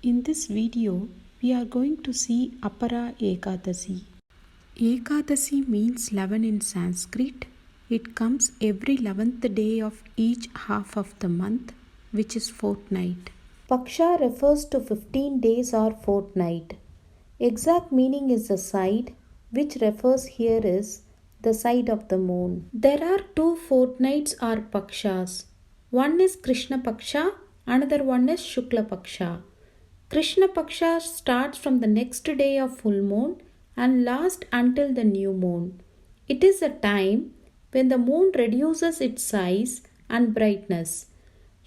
In this video, we are going to see Apara Ekadasi. Ekadasi means 11 in Sanskrit. It comes every 11th day of each half of the month, which is fortnight. Paksha refers to 15 days or fortnight. Exact meaning is the side, which refers here is the side of the moon. There are two fortnights or pakshas. One is Krishna Paksha, another one is Shukla Paksha. Krishna Paksha starts from the next day of full moon and lasts until the new moon. It is a time when the moon reduces its size and brightness.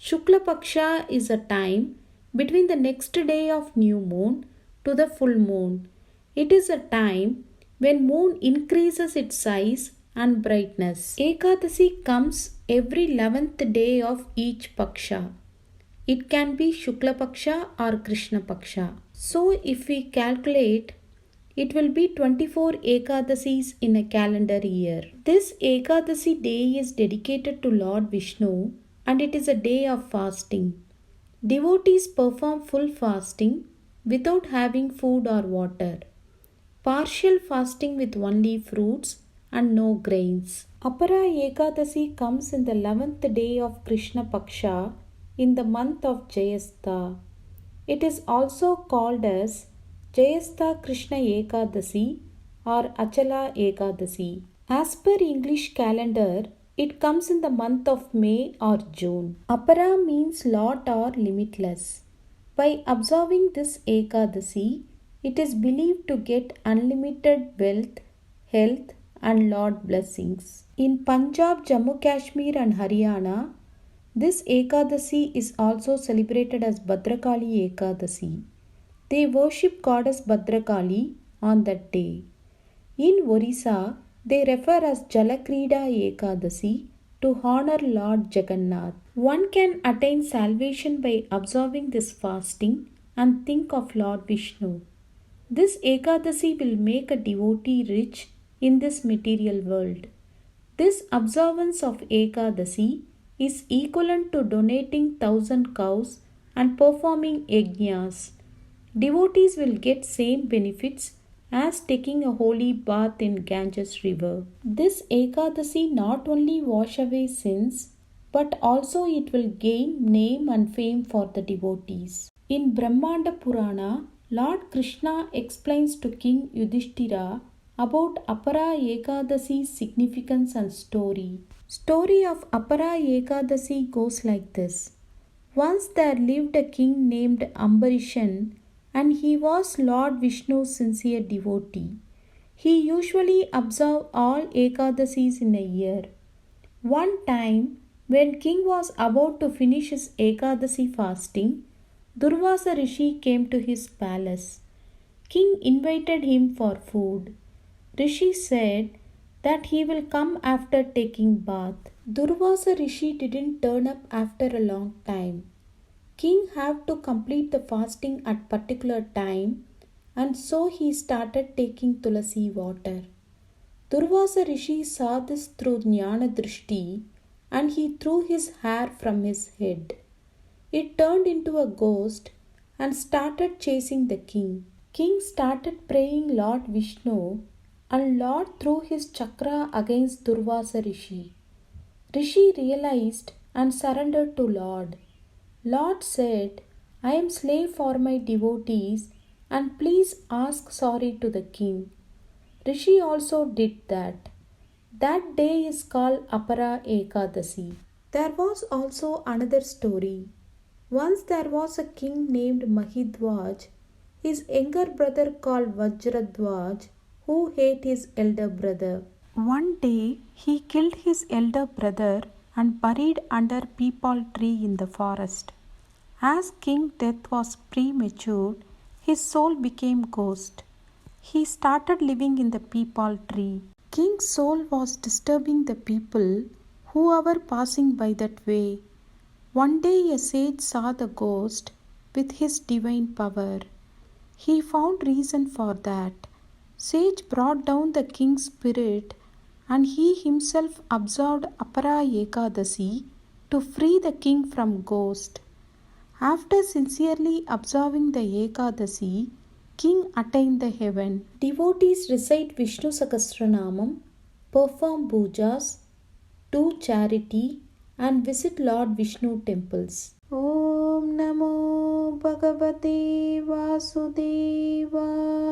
Shukla Paksha is a time between the next day of new moon to the full moon. It is a time when moon increases its size and brightness. Ekadasi comes every 11th day of each Paksha. It can be Shukla Paksha or Krishna Paksha. So if we calculate, it will be 24 Ekadasis in a calendar year. This Ekadasi day is dedicated to Lord Vishnu and it is a day of fasting. Devotees perform full fasting without having food or water. Partial fasting with only fruits and no grains. Apara Ekadasi comes in the 11th day of Krishna Paksha in the month of Jayastha. It is also called as Jayastha Krishna Ekadasi or Achala Ekadasi. As per English calendar, it comes in the month of May or June. Apara means lot or limitless. By observing this Ekadasi, it is believed to get unlimited wealth, health and Lord blessings. In Punjab, Jammu Kashmir and Haryana, this Ekadasi is also celebrated as Bhadrakali Ekadasi. They worship goddess Bhadrakali on that day. In Orissa, they refer as Jalakrida Ekadasi to honor Lord Jagannath. One can attain salvation by observing this fasting and think of Lord Vishnu. This Ekadasi will make a devotee rich in this material world. This observance of Ekadasi is equivalent to donating 1,000 cows and performing yajnas. Devotees will get same benefits as taking a holy bath in Ganges river. This Ekadasi not only wash away sins, but also it will gain name and fame for the devotees. In Brahmanda Purana, Lord Krishna explains to King Yudhishthira about Apara Ekadasi's significance and story. Story of Apara Ekadasi goes like this. Once there lived a king named Ambarishan and he was Lord Vishnu's sincere devotee. He usually observed all Ekadasis in a year. One time, when king was about to finish his Ekadasi fasting, Durvasa Rishi came to his palace. King invited him for food. Rishi said that he will come after taking bath. Durvasa Rishi didn't turn up after a long time. King had to complete the fasting at particular time and so he started taking tulasi water. Durvasa Rishi saw this through Jnana Drishti and he threw his hair from his head. It turned into a ghost and started chasing the king. King started praying Lord Vishnu and Lord threw his chakra against Durvasa Rishi. Rishi realized and surrendered to Lord. Lord said, I am slave for my devotees and please ask sorry to the king. Rishi also did that. That day is called Apara Ekadasi. There was also another story. Once there was a king named Mahidwaj. His younger brother called Vajradwaj who hated his elder brother. One day he killed his elder brother and buried under peepal tree in the forest. As King Death was premature, his soul became ghost. He started living in the peepal tree. King's soul was disturbing the people who were passing by that way. One day a sage saw the ghost with his divine power. He found reason for that. Sage brought down the king's spirit and he himself observed Apara Ekadasi to free the king from ghost. After sincerely observing the Ekadasi, king attained the heaven. Devotees recite Vishnu Sahasranamam, perform pujas, do charity, and visit Lord Vishnu temples. Om Namo Bhagavate Vasudevaya.